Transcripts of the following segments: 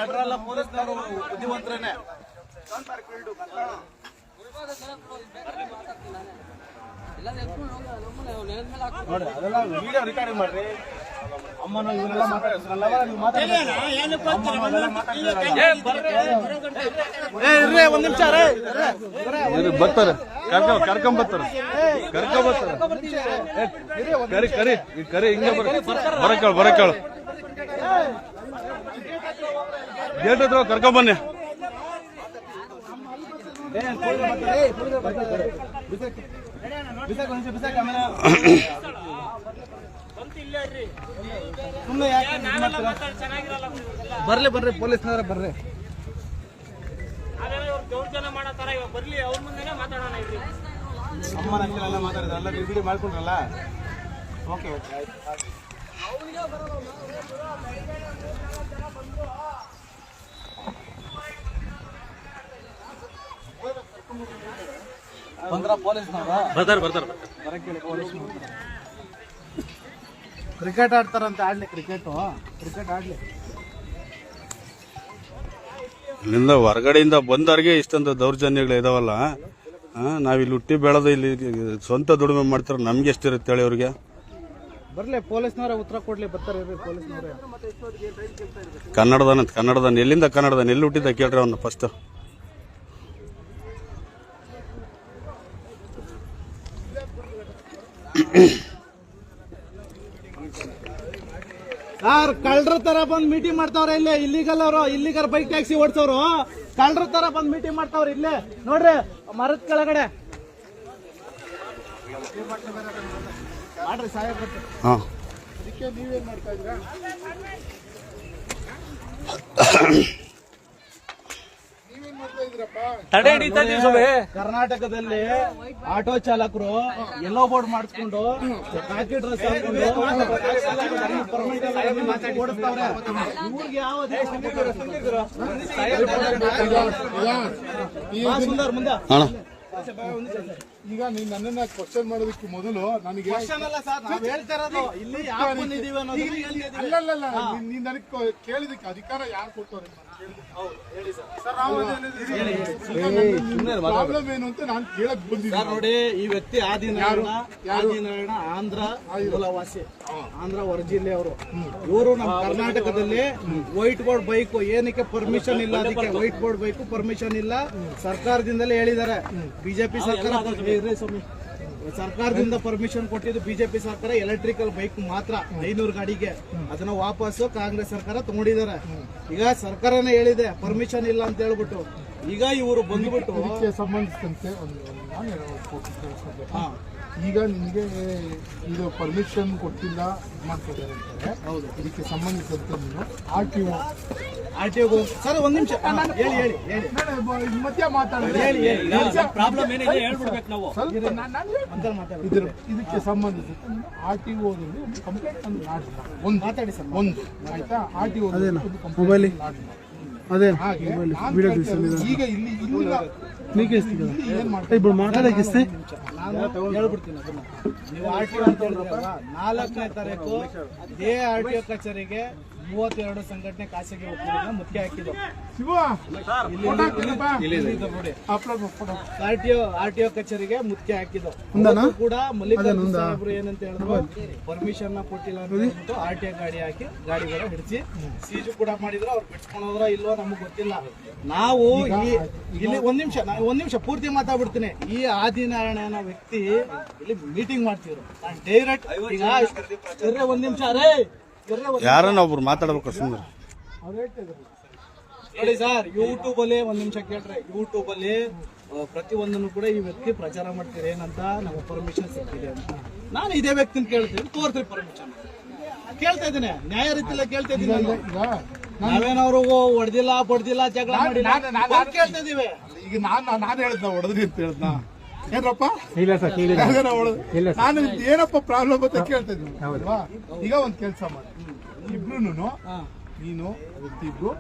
ನಟರೆಲ್ಲ ಪೊಲೀಸ್ನವರು ಬುದ್ಧಿವಂತರೇನೆ. ನೋಡಿ ಅದೆಲ್ಲ ವಿಡಿಯೋ ರೆಕಾರ್ಡಿಂಗ್ ಮಾಡ್ರಿ. ಅಮ್ಮನ ಇವರೆಲ್ಲ ಮಾತಾಡ್ತಾರಲ್ಲ, ಒಂದ್ ನಿಮಿಷ ಬರ್ತಾರೆ, ಕರ್ಕೊಂಬರ್ತಾರೆ. ಕರಿ ಹಿಂಗೆ ಬರಕಾಳು ಗೇಟ್ ಹತ್ರ ಕರ್ಕೊಂಬನ್ನಿ. ಬರ್ರಿ ಪೊಲೀಸ್ನವ್ರೆ ಬರ್ರಿ. ಅಮ್ಮನ ಅಕ್ಕಲೆಲ್ಲ ಮಾತಾಡಿದ್ರಲ್ಲ, ವಿಡಿಯೋ ಮಾಡ್ಕೊಂಡ್ರಲ್ಲ. ಓಕೆ ಬಂದ್ರ ಪೊಲೀಸ್ನವ್ರು ಬರ್ತಾರೆ ಕ್ರಿಕೆಟ್ ಆಡ್ತಾರಂತ. ಆಡ್ಲಿ ಕ್ರಿಕೆಟ್ ಆಡ್ಲಿ. ಇಲ್ಲಿಂದ ಹೊರಗಡೆಯಿಂದ ಬಂದವ್ರಿಗೆ ಇಷ್ಟೊಂದು ದೌರ್ಜನ್ಯಗಳು ಇದಾವಲ್ಲ. ನಾವಿಲ್ಲಿ ಹುಟ್ಟಿ ಬೆಳೆದು ಇಲ್ಲಿ ಸ್ವಂತ ದುಡಿಮೆ ಮಾಡ್ತಾರೆ, ನಮ್ಗೆ ಎಷ್ಟಿರುತ್ತೆ ಹೇಳಿ ಅವ್ರಿಗೆ. ಬರ್ಲಿ ಪೊಲೀಸ್ನವರೇ ಉತ್ತರ ಕೊಡ್ಲಿ. ಬರ್ತಾರೆ ಪೊಲೀಸ್ನವರೇ. ಕನ್ನಡದನ್ ಎಲ್ಲಿಂದ ಎಲ್ಲಿ ಹುಟ್ಟಿದ್ದ ಕೇಳ್ರಿ ಅವನ್ನ ಫಸ್ಟ್. ಸರ್ ಕಳ್ಳರ ತರ ಬಂದ್ ಮೀಟಿಂಗ್ ಮಾಡ್ತಾವ್ರೆ ಇಲ್ಲೇ. ಇಲ್ಲಿಗಲ್ ಬೈಕ್ ಟ್ಯಾಕ್ಸಿ ಓಡಿಸೋರು ಕಳ್ಳರ ತರ ಬಂದ್ ಮೀಟಿಂಗ್ ಮಾಡ್ತಾವ್ರೆ ಇಲ್ಲೇ. ನೋಡ್ರಿ ಮರದ ಕೆಳಗಡೆ ಮಾಡ್ರಿ ಸಾಹೇಬ್ರ. ಅದಕ್ಕೆ ನೀವೇನ್ ಮಾಡ್ತಾ ಇದ್ದೀರಾ? ಕರ್ನಾಟಕದಲ್ಲಿ ಆಟೋ ಚಾಲಕರು ಯೆಲ್ಲೋ ಬೋರ್ಡ್ ಮಾಡಿಸ್ಕೊಂಡು ಕಾಕಿ ಡ್ರೆಸ್ ಹಾಕೊಂಡು ಓಡಿಸ್ತಾವ್ರೆ. ಇವ್ರಿಗೆ ಯಾವ ಸುಂದರ್ ಮುಂದೆ ಈಗ ನೀನ್ ನನ್ನನ್ನ ಕ್ವಶನ್ ಮಾಡೋದಕ್ಕೆ ಮೊದಲು ನನಗೆ ನೀನ್ ನನಗೆ ಕೇಳಿದಕ್ಕೆ ಅಧಿಕಾರ ಯಾರು ಕೊಟ್ಟವ್ರೆ? ಪ್ರಾಬ್ಲಮ್ ಏನು ಅಂತ ನಾನು ಕೇಳಕ್ ಬಂದಿದ್ದೆ. ನೋಡಿ ಈ ವ್ಯಕ್ತಿ ಆದಿನಾರಾಯಣ ಆಂಧ್ರ ಮೂಲವಾಸಿ, ಆಂಧ್ರ ಹೊರ ಜಿಲ್ಲೆಯವರು. ಇವರು ನಮ್ಮ ಕರ್ನಾಟಕದಲ್ಲಿ ವೈಟ್ ಬೋರ್ಡ್ ಬೈಕ್ ಏನಕ್ಕೆ ಪರ್ಮಿಷನ್ ಇಲ್ಲ, ಅದಕ್ಕೆ ವೈಟ್ ಬೋರ್ಡ್ ಬೈಕ್ ಪರ್ಮಿಷನ್ ಇಲ್ಲ ಸರ್ಕಾರದಿಂದಲೇ ಹೇಳಿದ್ದಾರೆ. ಬಿಜೆಪಿ ಸರ್ಕಾರದಿಂದ ಪರ್ಮಿಷನ್ ಕೊಟ್ಟಿದ್ದು ಬಿಜೆಪಿ ಸರ್ಕಾರ. ಎಲೆಕ್ಟ್ರಿಕಲ್ ಬೈಕ್ ಮಾತ್ರ 500 ಗಾಡಿಗೆ. ಅದನ್ನ ವಾಪಸ್ಸು ಕಾಂಗ್ರೆಸ್ ಸರ್ಕಾರ ತಗೊಂಡಿದ್ದಾರೆ. ಈಗ ಸರ್ಕಾರನೇ ಹೇಳಿದೆ ಪರ್ಮಿಷನ್ ಇಲ್ಲ ಅಂತ ಹೇಳ್ಬಿಟ್ಟು. ಈಗ ಇವರು ಬಂದ್ಬಿಟ್ಟು ಇದಕ್ಕೆ ಸಂಬಂಧಿಸಿದಂತೆ ಈಗ ನಿಮಗೆ ಇದು ಪರ್ಮಿಷನ್ ಕೊಟ್ಟಿಲ್ಲ ಮಾಡ್ತಿದ್ದಾರೆ ಅಂತಾರೆ. ಹೌದು. ಇದಕ್ಕೆ ಸಂಬಂಧಿಸಿದಂತೆ ನೀನು ಆರ್ಟಿಒ ಸರ್ ಒಂದ್ ನಿಮಿಷ ಹೇಳಿ ಮಧ್ಯ ಮಾತಾಡಿದ್ರೆ ಪ್ರಾಬ್ಲಮ್ ಏನಿದೆ ಹೇಳ್ಬಿಡ್ಬೇಕು ನಾವು. ಇದಕ್ಕೆ ಸಂಬಂಧಿಸಿದಂತೆ ಆರ್ಟಿಒದಲ್ಲಿ ಒಂದು ಕಂಪ್ಲೇಂಟ್ ಅನ್ನು ಒಂದು ಮಾತಾಡಿ ಸರ್. ಒಂದು ಆಯ್ತಾ? ಆರ್ಟಿಒ ಮೊಬೈಲ್ ಅದೇ ಈಗ ಇಲ್ಲಿ ಏನ್ ಮಾಡ್ತಾರೆ ಹೇಳ್ಬಿಡ್ತೀನಿ ಅದನ್ನ. ನೀವು ಆರ್ಟಿಒ ಅಂತ ಹೇಳಿದ್ರಲ್ಲ, 4ನೇ ತಾರೀಕು ಇದೇ ಆರ್ಟಿಒ ಕಚೇರಿಗೆ 32 ಸಂಘಟನೆ ಖಾಸಗಿ ಒಕ್ಕೂಟನ ಮುಖ್ಯ ಹಾಕಿದ್ದು. ಆರ್ಟಿಒ ಕಚೇರಿಗೆ ಮುಖ್ಯ ಹಾಕಿದ್ದು ಕೂಡ ಮಲ್ಲಿಕಾರ್ಜುನ ಸಾಹೇಬ್ರು ಏನಂತ ಹೇಳಿದ್ರು, ಪರ್ಮಿಷನ್ ಕೊಟ್ಟಿಲ್ಲ ಅಂತ ಹೇಳ್ಬಿಟ್ಟು ಆರ್ಟಿಒ ಗಾಡಿ ಹಾಕಿ ಗಾಡಿಗಳ ಹಿಡಿಸಿ ಸೀಜು ಕೂಡ ಮಾಡಿದ್ರು. ಅವ್ರು ಬಿಡ್ಸ್ಕೊಂಡ್ರ ಇಲ್ವೋ ನಮಗ್ ಗೊತ್ತಿಲ್ಲ. ನಾವು ಇಲ್ಲಿ ಒಂದ್ ನಿಮಿಷ ಪೂರ್ತಿ ಮಾತಾಡ್ಬಿಡ್ತೀನಿ. ಈ ಆದಿನಾರಾಯಣ ವ್ಯಕ್ತಿ ಇಲ್ಲಿ ಮೀಟಿಂಗ್ ಮಾಡ್ತಿದ್ರು. ನಾನು ಡೈರೆಕ್ಟ್ ಈಗ ಒಂದ್ ನಿಮಿಷ ಯಾರನ್ನ ಒಬ್ರು ಮಾತಾಡ್ಬೇಕು ಸುಂದರ್ ನೋಡಿ ಸರ್. ಯೂಟ್ಯೂಬ್ ಅಲ್ಲಿ ಒಂದ್ ನಿಮಿಷ ಕೇಳ್ರೆ, ಯೂಟ್ಯೂಬ್ ಅಲ್ಲಿ ಪ್ರತಿಯೊಂದನ್ನು ಕೂಡ ಈ ವ್ಯಕ್ತಿ ಪ್ರಚಾರ ಮಾಡ್ತೀರಿ ಏನಂತ, ನಮಗೆ ಪರ್ಮಿಷನ್ ಸಿಕ್ಕಿದೆ ಅಂತ. ನಾನು ಇದೇ ವ್ಯಕ್ತಿನ ಕೇಳ್ತೀನಿ, ತೋರ್ಸ್ರಿ ಪರ್ಮಿಷನ್. ಕೇಳ್ತಾ ಇದ್ದೀನಿ, ನ್ಯಾಯ ರೀತಿಯಲ್ಲ ಕೇಳ್ತಾ ಇದ್ದೀನಿ. ನಾವೇನವ್ರಿಗೂ ಹೊಡೆದಿಲ್ಲ ಬಡ್ದಿಲ್ಲ ಜಗಳ ಕೇಳ್ತಾ ಇದೀವಿ. ಈಗ ನಾನು ಹೇಳ್ದ ಹೊಡೆದ್ರಿ ಅಂತ ಹೇಳ್ದ ಏನಪ್ಪ? ನಾನು ಏನಪ್ಪ ಪ್ರಾಬ್ಲಮ್ ಅಂತ ಕೇಳ್ತಾ ಇದ್ದೀನಿ. ಈಗ ಒಂದ್ ಕೆಲ್ಸ ಮಾಡಿ, ಇಬ್ರು ನೀನು ವ್ಯಕ್ತಿ ಇಬ್ರು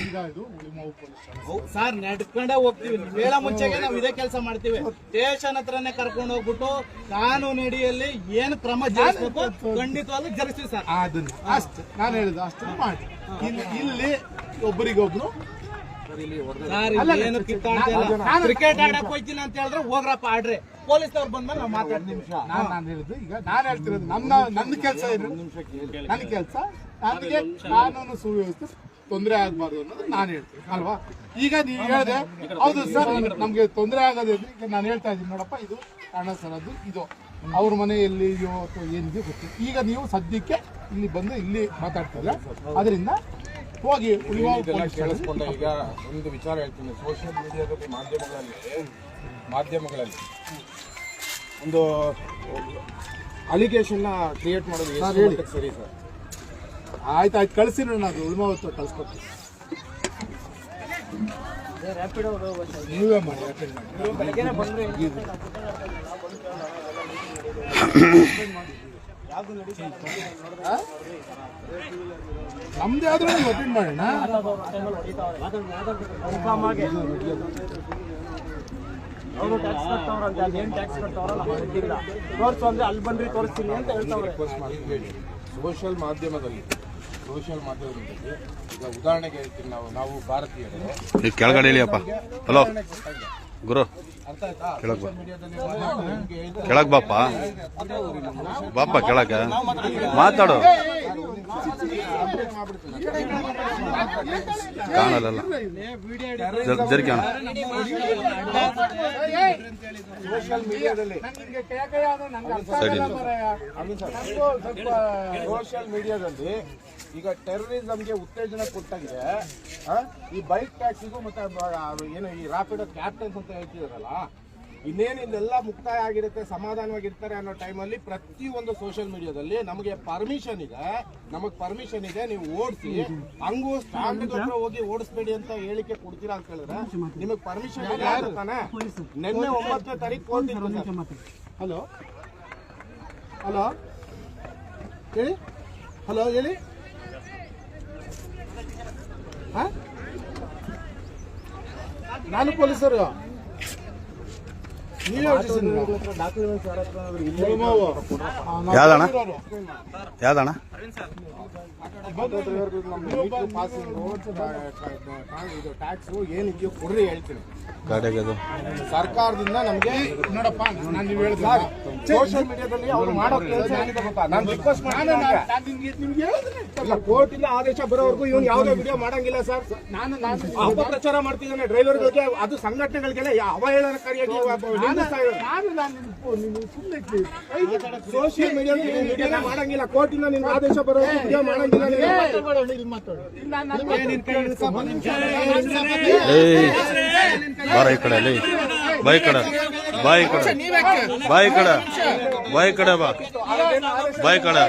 ಈಗ ಇದು ಉಳಿಮಾವು ಪೊಲೀಸ್ ಠಾಣೆ. ಸರ್ ನಡ್ಕೊಂಡೇ ಹೋಗ್ತೀವಿ, ಹೇಳ ಮುಂಚೆಗೆ ನಾವು ಇದೇ ಕೆಲಸ ಮಾಡ್ತೀವಿ. ಸ್ಟೇಷನ್ ಹತ್ರನೇ ಕರ್ಕೊಂಡು ಹೋಗ್ಬಿಟ್ಟು ಕಾನೂನು ಅಡಿಯಲ್ಲಿ ಏನು ಕ್ರಮ ಜರುಗಿಸ್ಬೇಕು ಖಂಡಿತವಾಗ್ಲೂ ಜರುಗಿಸ್ತೀವಿ ಸರ್. ಅದನ್ನ ಅಷ್ಟು ನಾನು ಹೇಳಿದ ಅಷ್ಟು ಮಾಡಿ. ಇಲ್ಲಿ ಒಬ್ಬರಿಗೊಬ್ರು ಏನು ಕ್ರಿಕೆಟ್ ಆಡಕ್ ಹೋಯ್ತೀನಿ ಅಂತ ಹೇಳಿದ್ರೆ ಹೋಗ್ರಪ್ಪ ಆಡ್ರಿ, ಪೊಲೀಸ್ನವ್ರು ಬಂದ್ಮೇಲೆ ನಾವು ಮಾತಾಡ್ತೀವಿ. ನಾನು ಹೇಳಿದ್ದು ಈಗ ನಾನು ಹೇಳ್ತಿರೋದು ನನ್ನ ಕೆಲಸ ಏನು, ನನ್ನ ಕೆಲಸ ನನಗೆ ಕಾನೂನು ಸುವ್ಯವಸ್ಥೆ ತೊಂದರೆ ಆಗಬಾರ್ದು ಅನ್ನೋದು ನಾನು ಹೇಳ್ತೀನಿ ಅಲ್ವಾ. ಈಗ ನೀವು ಹೇಳಿದೆ ಹೌದು ಸರ್ ನಮ್ಗೆ ತೊಂದರೆ ಆಗೋದೇ ಈಗ ನಾನು ಹೇಳ್ತಾ ಇದ್ದೀನಿ ನೋಡಪ್ಪ ಇದು ಕಾರಣ ಸರ್ ಅದು ಇದು ಅವ್ರ ಮನೆ ಎಲ್ಲಿದೆಯೋ ಅಥವಾ ಏನಿದೆಯೋ ಗೊತ್ತಿಲ್ಲ. ಈಗ ನೀವು ಸದ್ಯಕ್ಕೆ ಇಲ್ಲಿ ಬಂದು ಇಲ್ಲಿ ಮಾತಾಡ್ತಿಲ್ಲ, ಅದರಿಂದ ಹೋಗಿ ಕೇಳಿಸ್ಕೊಂಡ. ಈಗ ಒಂದು ವಿಚಾರ ಹೇಳ್ತೀನಿ, ಸೋಷಿಯಲ್ ಮೀಡಿಯಾದಲ್ಲಿ ಮಾಧ್ಯಮಗಳಲ್ಲಿ ಒಂದು ಅಲಿಗೇಷನ್ ಕ್ರಿಯೇಟ್ ಮಾಡೋದು ಎಷ್ಟು ಸರಿ ಸರ್? ಆಯ್ತು ಕಳಿಸಿ ನಾನು ಅದು ಉಳ್ಮಾವತ್ತು ಕಳಿಸ್ಕೊಡ್ತೀನಿ. ನೀವೇ ಮಾಡಿ ನಮ್ದು ಯಾವ್ದು ನೀವು ಅಟೆಂಡ್ ಮಾಡೋಣ. ಅವರು ಟ್ಯಾಕ್ಸ್ ಕಟ್ತವ್ರ ಅಂತ ಅದೇನು ಟ್ಯಾಕ್ಸ್ ಕಟ್ತವ್ರ ನಮಗೆ ಗೊತ್ತಿಲ್ಲ, ತೋರಿಸು ಅಂದ್ರೆ ಅಲ್ಲಿ ಬಂದ್ರಿ ತೋರಿಸ್ತೀನಿ ಅಂತ ಹೇಳ್ತಾವ್ರೆ. ರಿಕ್ವೆಸ್ಟ್ ಮಾಡಿ ಹೇಳಿ. ಸೋಷಿಯಲ್ ಮಾಧ್ಯಮದಲ್ಲಿ ಈಗ ಉದಾಹರಣೆಗೆ ಹೇಳ್ತೀನಿ, ನಾವು ಭಾರತೀಯರು ಕೆಳಗಡೆ ಇಳಿಯಪ್ಪ. ಹಲೋ ಗುರು ಅರ್ಥ ಆಯ್ತಾ? ಸೋಷಿಯಲ್ ಮೀಡಿಯಾದಲ್ಲಿ ಕೆಳಗ್ ಬಾಪ ಬಾಪ ಕೆಳಗ ಮಾತಾಡು, ಕಾಣಲ್ಲ ಜರಿಕೆ ಸೋಷಿಯಲ್ ಮೀಡಿಯಾದಲ್ಲಿ ಸೋಷಿಯಲ್ ಮೀಡಿಯಾದಲ್ಲಿ ಈಗ ಟೆರರಿಸಂಗೆ ಉತ್ತೇಜನ ಕೊಟ್ಟಾಗಿದೆ. ಈ ಬೈಕ್ ಟ್ಯಾಕ್ಸಿಗೂ ಮತ್ತೆ ಏನು ಈ ರಾಪಿಡೋ ಕ್ಯಾಪ್ಟನ್ಸ್ ಅಂತ ಹೇಳ್ತಿದಾರಲ್ಲ, ಇನ್ನೇನು ಇಲ್ಲೆಲ್ಲ ಮುಕ್ತಾಯ ಆಗಿರುತ್ತೆ, ಸಮಾಧಾನವಾಗಿರ್ತಾರೆ ಅನ್ನೋ ಟೈಮಲ್ಲಿ ಪ್ರತಿಯೊಂದು ಸೋಷಿಯಲ್ ಮೀಡಿಯಾದಲ್ಲಿ ನಮಗೆ ಪರ್ಮಿಷನ್ ಇದೆ, ನೀವು ಓಡಿಸಿ, ಹಂಗೂ ಸ್ಟ್ಯಾಂಡ್ ಹತ್ರ ಹೋಗಿ ಓಡಿಸ್ಬೇಡಿ ಅಂತ ಹೇಳಿಕೆ ಕೊಡ್ತೀರಾ ಅಂತ ಹೇಳಿದ್ರೆ ನಿಮಗೆ ಪರ್ಮಿಷನ್ ಇದೆ ತಾನೆ? ನಿನ್ನೆ 9ನೇ ತಾರೀಕು ಕೋರ್ಟ್ ಇತ್ತು. ಹಲೋ ಹಲೋ ಹೇಳಿ, ಹಲೋ ಹೇಳಿ. ನಾನು ಪೊಲೀಸರು, ಯಾವ್ದಣ್ಣ ಯಾವ್ದಣ್ಣ ಟ್ಯಾಕ್ಸ್ ಏನಿದೆಯೋ ಕೊಡ್ರಿ ಹೇಳ್ತೀನಿ. ಗಾಡಿಗೆ ಅದು ಸರ್ಕಾರದಿಂದ ನಮ್ಗೆ ನೋಡಪ್ಪ ನಾನು ನೀವು ಹೇಳಿದ್ರೆ ಸೋಷಿಯಲ್ ಮೀಡಿಯಾದಲ್ಲಿ ಅವ್ರು ಮಾಡೋ ಕೆಲಸ ಏನಿದೆ ಗೊತ್ತಾ? ನಾನು ರಿಕ್ವೆಸ್ಟ್ ಇಲ್ಲ, ಕೋರ್ಟ್ ಇಂದ ಆದೇಶ ಬರೋವರೆಗೂ ಇವನು ಯಾವುದೇ ವಿಡಿಯೋ ಮಾಡಂಗಿಲ್ಲ ಸರ್. ನಾನು ಅಪಪ್ರಚಾರ ಮಾಡ್ತಿದ್ದಾನೆ ಡ್ರೈವರ್ಗಳಿಗೆ, ಅದು ಸಂಘಟನೆಗಳಿಗೆಲ್ಲ ಅವಹೇಳನಕಾರಿಯಾಗಿ ಸೋಷಿಯಲ್ ಮೀಡಿಯಾ ಮಾಡಂಗಿಲ್ಲ. ಕೋರ್ಟ್ ಇಂದ ನಿಮ್ಗೆ ಆದೇಶ ಬರೋವರೆಗೂ ವಿಡಿಯೋ ಮಾಡಂಗಿಲ್ಲ. ಬಾರ ಈ ಕಡೆ ಅಲ್ಲಿ ಬಾಯಿ ಕಡೆ ಬಾಯಿ ಕಡೆ ಬಾಯಿ ಕಡೆ ಬಾಯಿ ಕಡೆ ಬಾ ಬಾಯಿ ಕಡೆ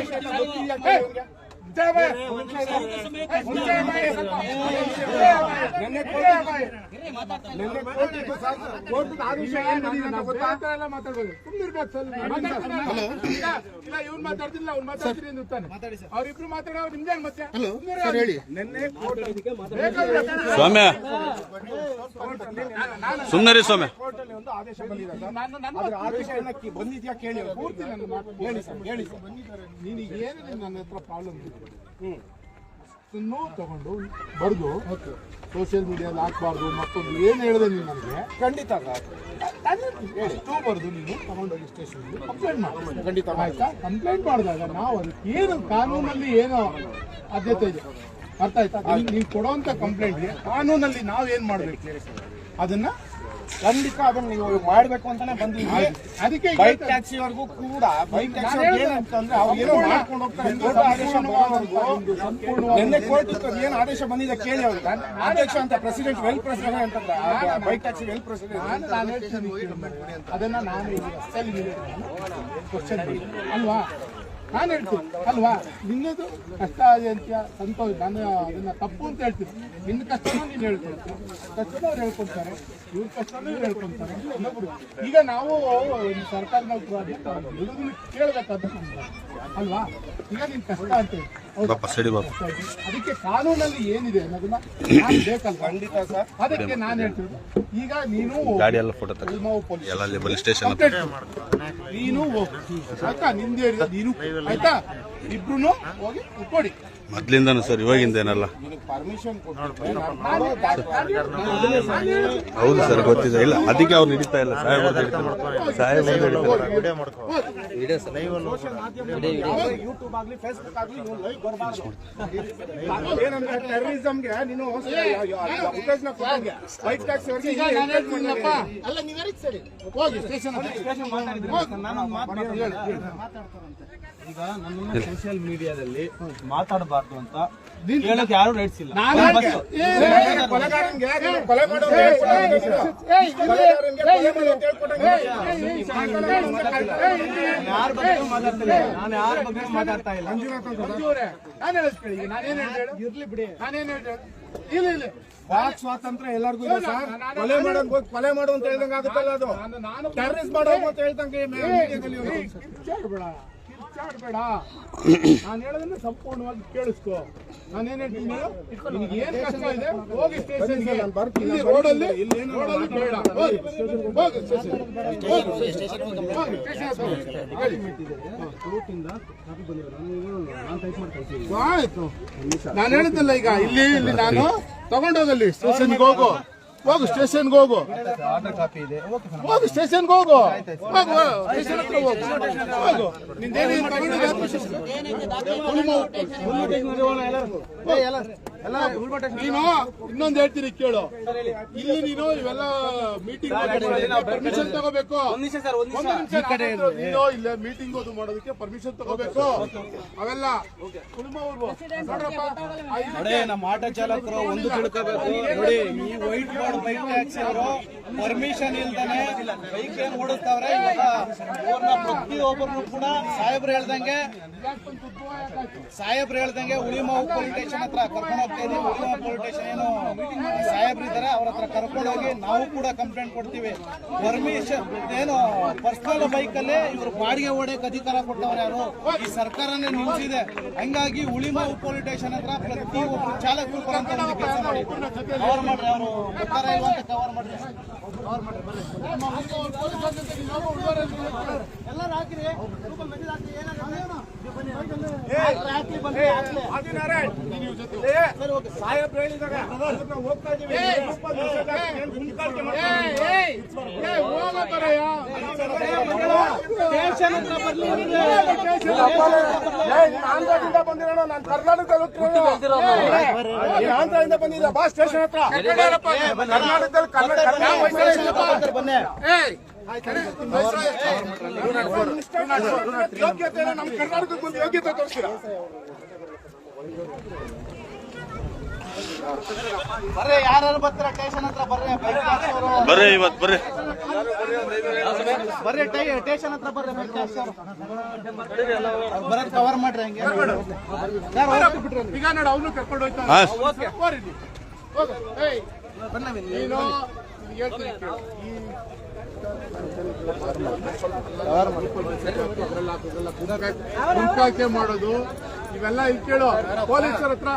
ಅವ್ರಿಬ್ರು ಮಾತಾಡೋ ನಿಮ್ದೇ ಮತ್ತೆ ಸ್ವಾಮ್ಯ ಸುಮ್ಮನೆ ಸ್ವಾಮಿ ಒಂದು ಆದೇಶ ಬಂದಿದೆ. ಆದೇಶ ಬಂದಿದ್ಯಾ ಕೇಳಿ, ಪೂರ್ತಿ ಹೇಳಿ ಸರ್, ಹೇಳಿ ಸರ್. ನೀನು ಏನು ನನ್ನ ಹತ್ರ ಪ್ರಾಬ್ಲಮ್ ತಗೊಂಡು ಬರ್ದು ಸೋಷಿಯಲ್ ಮೀಡಿಯಾದಲ್ಲಿ ಹಾಕ್ಬಾರ್ದು ಮತ್ತೊಂದು ಏನು ಹೇಳಿದೆ ನೀನು ನನಗೆ ಖಂಡಿತ ಎಷ್ಟು ಬರ್ದು ನೀನು ತಗೊಂಡೋಗಿ ಸ್ಟೇಷನ್ಗೆ ಕಂಪ್ಲೇಂಟ್ ಮಾಡಿ. ಖಂಡಿತ ಆಯ್ತಾ? ಕಂಪ್ಲೇಂಟ್ ಮಾಡಿದಾಗ ನಾವು ಅದಕ್ಕೆ ಏನು ಕಾನೂನಲ್ಲಿ ಏನೋ ಆದ್ಯತೆ ಇದೆ, ಅರ್ಥ ಆಯ್ತಾ? ನೀವು ಕೊಡುವಂಥ ಕಂಪ್ಲೇಂಟ್ಗೆ ಕಾನೂನಲ್ಲಿ ನಾವೇನು ಮಾಡಬೇಕು ಅದನ್ನ ಖಂಡಿತ ಅದನ್ನ ನೀವು ಮಾಡ್ಬೇಕು ಅಂತಾನೆ ಬಂದಿದ್ವಿ. ಅದಕ್ಕೆ ಬೈಕ್ ಟ್ಯಾಕ್ಸಿವರೆಗೂ ಕೂಡ ಬೈಕ್ ಟ್ಯಾಕ್ಸಿ ಏನಂತಂದ್ರೆ ಅವ್ರು ಏನೋ ಮಾಡ್ಕೊಂಡು ಹೋಗ್ತಾರೆ. ನಿನ್ನೆ ಕೋರ್ಟ್ ಏನು ಆದೇಶ ಬಂದಿದೆ ಕೇಳಿ ಅವ್ರಿಗೆ. ಅಧ್ಯಕ್ಷ ಅಂತ ಪ್ರೆಸಿಡೆಂಟ್ ವೆಲ್ ಪ್ರೆಸಿಡೆಂಟ್ ಅಂತಂದ್ರೆ ಬೈಕ್ ಟ್ಯಾಕ್ಸಿ ವೆಲ್ ಪ್ರೆಸಿಡೆಂಟ್ ಅದನ್ನ ನಾನು ಕ್ವಶನ್ ಅಲ್ವಾ ನಾನು ಹೇಳ್ತೀನಿ ಅಲ್ವಾ? ನಿನ್ನದು ಕಷ್ಟ ಇದೆ ಅಂತ ಸಂತೋಷ, ನಾನು ಅದನ್ನ ತಪ್ಪು ಅಂತ ಹೇಳ್ತೀನಿ. ನಿನ್ನ ಕಷ್ಟನೂ ನೀನು ಹೇಳ್ಕೊಳ್ತೀನಿ, ಕಷ್ಟನೂ ಅವ್ರು ಹೇಳ್ಕೊಳ್ತಾರೆ, ಇವ್ರ ಕಷ್ಟನೂ ಇವ್ರು ಹೇಳ್ಕೊಳ್ತಾರೆ. ಇನ್ನೊಬ್ರು ಈಗ ನಾವು ಸರ್ಕಾರದ ಕೇಳಬೇಕಾದ ಅಲ್ವಾ? ಈಗ ನಿನ್ ಕಷ್ಟ ಅಂತ ಹೇಳ್ತೀನಿ, ಬಾಪ ಸಡಿ ಬಾಪ. ಅದಕ್ಕೆ ಕಾನೂನಲ್ಲಿ ಏನಿದೆ ಅನ್ನೋದನ್ನ ನಾನು ಬೇಕಲ್ಲ. ಖಂಡಿತ ಸರ್. ಅದಕ್ಕೆ ನಾನು ಹೇಳ್ತಿರೋದು, ಈಗ ನೀನು ಗಾಡಿ ಎಲ್ಲ ಫೋಟೋ ತಗ ಉಳ್ಮಾವು ಪೊಲೀಸ್ ಎಲ್ಲ ಲೇಬಲ್ ಸ್ಟೇಷನ್ ನೀನು ಹೋಗು ಆಯ್ತಾ, ನಿಂದು ಹೇಳಿದ ನೀನು ಆಯ್ತಾ, ಇಬ್ರು ಹೋಗಿ ಕೊಡಿ. ಮೊದ್ಲಿಂದಾನು ಸರ್, ಇವಾಗಿಂದ ಏನಲ್ಲ. ಪರ್ಮಿಷನ್ ಹೌದು ಸರ್, ಗೊತ್ತಿದೆ. ಇಲ್ಲ ಅದಕ್ಕೆ ಅವ್ರು ಹಿಡಿತಾ ಇಲ್ಲ, ಸಾಹೇಬ್ ಯೂಟ್ಯೂಬ್ ಆಗ್ಲಿ ಫೇಸ್ಬುಕ್ ಆಗ್ಲಿ ಲೈವ್ ಬರಬಾರ್ದು. ಏನಂದ್ರೆ ಟೆರರಿಸಂಗೆ ನೀನು ಉತ್ತೇಜನ ಕೊಟ್ಟಂಗೆ ವೈಟ್ ಟ್ಯಾಕ್ಸಿ ಅವರಿಗೆ ಈಗ ನಾನು ಹೇಳ್ತೀನಪ್ಪ, ಅಲ್ಲ ನೀವೇ ಸರಿ ಹೋಗಿ ಸ್ಟೇಷನ್ ಈಗ ನನ್ನನ್ನು ಸೋಷಿಯಲ್ ಮೀಡಿಯಾದಲ್ಲಿ ಮಾತಾಡಬಾರ್ದು ಅಂತ ಹೇಳಕ್ ಯಾರು ರೈಟ್ಸ್ ಇಲ್ಲ. ಕೊಲೆಗಾರನ್ಗೆ ಕೊಲೆ ಮಾಡೋದು ಹೇಳ್ಕೊಡಂಗೆ ಕೊಲೆಗಾರನ್ಗೆ ಕೊಲೆ ಮಾಡೋದು ಹೇಳ್ಕೊಡಂಗೆ ಯಾರ ಬಗ್ಗೆ ಮಾತಾಡ್ತಿಲ್ಲ, ನಾನು ಯಾರ ಬಗ್ಗೆ ಮಾತಾಡ್ತಾ ಇಲ್ಲ. ನಾನು ಹೇಳಿಸ್ಕೊಳ್ಳಿ, ಈಗ ನಾನೇನು ಹೇಳಿ ಇರ್ಲಿ ಬಿಡಿ. ನಾನೇನು ಹೇಳಿ ಇಲ್ಲ ಇಲ್ಲ ವಾಕ್ ಸ್ವಾತಂತ್ರ್ಯ ಎಲ್ಲರಿಗೂ ಇದೆ ಸರ್. ಕೊಲೆ ಮಾಡೋದು ಹೋಗಿ ಕೊಲೆ ಮಾಡು ಅಂತ ಹೇಳ್ದಂಗೆ ಆಗುತ್ತಲ್ಲ, ಅದು ಟೆರರಿಸ್ಟ್ ಮಾಡೋದು ಅಂತ ಹೇಳ್ದಂಗೆ ಕಿರ್ಚಾಡ್ಬೇಡ ಕಿರ್ಚಾಡ್ಬೇಡ. ನಾನು ಹೇಳೋದನ್ನ ಸಂಪೂರ್ಣವಾಗಿ ಕೇಳಿಸ್ಕೊ. ನಾನೇನ್ ಹೇಳ್ತೀನಿ, ನಿನಗೆ ಏನ್ ಕಷ್ಟ ಇದೆ ಹೋಗಿ ಸ್ಟೇಷನ್ಗೆ. ಇಲ್ಲಿ ರೋಡಲ್ಲಿ ರೋಡಲ್ಲಿ ಬೇಡ, ಹೋಗಿ ಸ್ಟೇಷನ್ ಆಯ್ತು. ನಾನು ಹೇಳಿದ್ದಲ್ಲ, ಈಗ ಇಲ್ಲಿ ನಾನು ತಗೊಂಡೋಗಲ್ಲಿ ಸ್ಟೇಷನ್ಗೆ ಹೋಗು ಸ್ಟೇಷನ್ಗೆ ಹೋಗು ಆರ್ಡರ್ ಕಾಪಿ ಇದೆ. ಹೋಗು ಸ್ಟೇಷನ್ಗೆ ಹೋಗು ಸ್ಟೇಷನ್ ಹತ್ರ ಹೋಗು. ನಿಂದೇನು ನೀನು ಇನ್ನೊಂದು ಹೇಳ್ತೀನಿ ಕೇಳು. ಇಲ್ಲಿ ನೀನು ಇವೆಲ್ಲ ಮೀಟಿಂಗ್ ಪರ್ಮಿಷನ್ ತಗೋಬೇಕು. ನೀನು ಇಲ್ಲ ಮೀಟಿಂಗ್ ಅದು ಮಾಡೋದಕ್ಕೆ ಪರ್ಮಿಷನ್ ತಗೋಬೇಕು. ಅವೆಲ್ಲ ನೋಡಿ, ನಮ್ಮ ಆಟೋ ಚಾಲಕರು ಒಂದು ತಿಳ್ಕೋಬೇಕು. ನೋಡಿ, ಈ ವೈಟ್ ಬೋರ್ಡ್ ಬೈಕ್ ಟ್ಯಾಕ್ಸಿ ಅವರು ಪರ್ಮಿಷನ್ ಇಲ್ದಾನೆ ಬೈಕ್ ಏನ್ ಓಡಿಸ್ತಾವ್ರೆ, ಪ್ರತಿಯೊಬ್ಬರನ್ನು ಕೂಡ ಸಾಹೇಬ್ರು ಹೇಳ್ದಂಗೆ ಉಳಿಮಾವು ಪೊಲೀಸ್ ಸ್ಟೇಷನ್ ಹತ್ರ ಕರ್ಕೊಂಡು ಹೋಗ್ತೀನಿ. ಉಳಿಮಾವು ಪೊಲೀಸ್ ಸ್ಟೇಷನ್ ಏನು ಸಾಹೇಬ್ರು ಇದ್ದಾರೆ, ಅವ್ರ ಹತ್ರ ಕರ್ಕೊಂಡು ಹೋಗಿ ನಾವು ಕೂಡ ಕಂಪ್ಲೇಂಟ್ ಕೊಡ್ತೀವಿ. ಪರ್ಮಿಷನ್ ಏನು ಪರ್ಸನಲ್ ಬೈಕ್ ಅಲ್ಲಿ ಇವರು ಬಾಡಿಗೆ ಹೊಡೆಯಕ್ಕೆ ಅಧಿಕಾರ ಕೊಟ್ಟವ್ರು ಯಾರು? ಈ ಸರ್ಕಾರನೇ ನಿಲ್ಸಿದೆ. ಹಂಗಾಗಿ ಉಳಿಮಾವು ಪೊಲೀಸ್ ಸ್ಟೇಷನ್ ಹತ್ರ ಪ್ರತಿಯೊಬ್ಬರು ಚಾಲಕರು ಬರಂತ ಕೆಲಸ ಮಾಡಿ ಕವರ್ ಮಾಡ್ರಿ. ಅವರು ಗೊತ್ತಾರ ಇಲ್ವಾ ಅಂತ ಕವರ್ ಮಾಡ್ರಿ. ಎಲ್ಲರೂ ಹಾಕಿರಿ. ಸಾಹೇಬ್ರು ಹೇಳಿದಾಗ ಹೋಗ್ತಾ ಇದೀವಿ. ಆಂಧ್ರದಿಂದ ಬಂದಿರೋಣ, ನಾನು ಕರ್ನಾಟಕದಲ್ಲಿ ಆಂಧ್ರದಿಂದ ಬಂದಿದ್ದ ಬಾ ಸ್ಟೇಷನ್ ಹತ್ರ. ಕರ್ನಾಟಕದಲ್ಲಿ ಯೋಗ್ಯತೆ ನಮ್ಮ ಕರ್ನಾಟಕಕ್ಕೆ ಬಂದು ಯೋಗ್ಯತೆ ತೋರಿಸ್ತೀರಾ? ಬರ್ರಿ, ಯಾರು ಬರ್ತೀರಾ ಸ್ಟೇಷನ್ ಹತ್ರ ಬರ್ರಿ. ಬರ್ರಿ ಇವತ್ತು ಬರ್ರಿ. ಬರ್ರಿ ಸ್ಟೇಷನ್ ಹತ್ರ ಬರ್ರಿ. ಬರೋದ್ ಕವರ್ ಮಾಡ್ರಿ. ಹಂಗೆ ಈಗ ನೋಡು, ಅವನು ಕರ್ಕೊಂಡು ಹೋಗ್ತಾನೆ. ನೀನು ಹೇಳ್ತೀನಿ ಕೇಳು. ಗುಂಪಾಕೆ ಮಾಡೋದು ಇವೆಲ್ಲ ಇಲ್ಲಿ ಕೇಳು ಪೊಲೀಸರ ಹತ್ರ.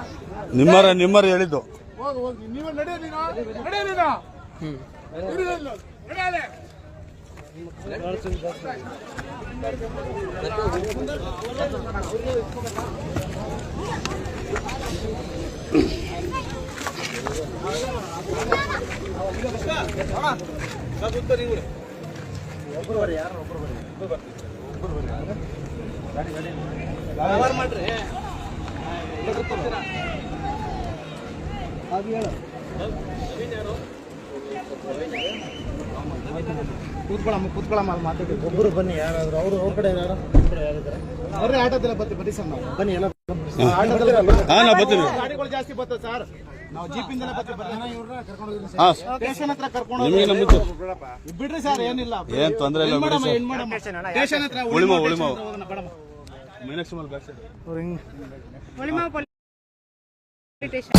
ನಿಮ್ಮರ ಹೇಳಿದ್ದು ಹೋಗಿ ನೀವು ನಡೆಯಲಿನ ಕವರ್ ಮಾಡ್ರಿ. ಕೂತ್ಕೊಳ್ಳಮ್ಮ ಅಲ್ಲಿ ಮಾತಾಡಿ. ಒಬ್ಬರು ಬನ್ನಿ, ಯಾರಾದ್ರು ಅವರು ಅವ್ರ ಕಡೆ ಯಾರು ಬರ್ರಿ. ಆಟೋದಲ್ಲ ಬರ್ರಿ ಸರ್, ನಾವು ಬನ್ನಿ. ಎಲ್ಲ ನಾ ಬರ್ತೀನಿ. ಗಾಡಿಗಳು ಜಾಸ್ತಿ ಬರ್ತದೆ ಸರ್, ನಾವು ಜೀಪಿಂದಲೇ ಬರ್ತೀವಿ. ಸ್ಟೇಷನ್ ಹತ್ರ ಕರ್ಕೊಂಡು ಬಿಡ್ರಿ ಸರ್, ಏನಿಲ್ಲ, ಏನ್ ತೊಂದ್ರೆ ಇಲ್ಲ. ಸ್ಟೇಷನ್ ಹತ್ರ Ulimavu Meenakshi mall back side. Ulimavu police station.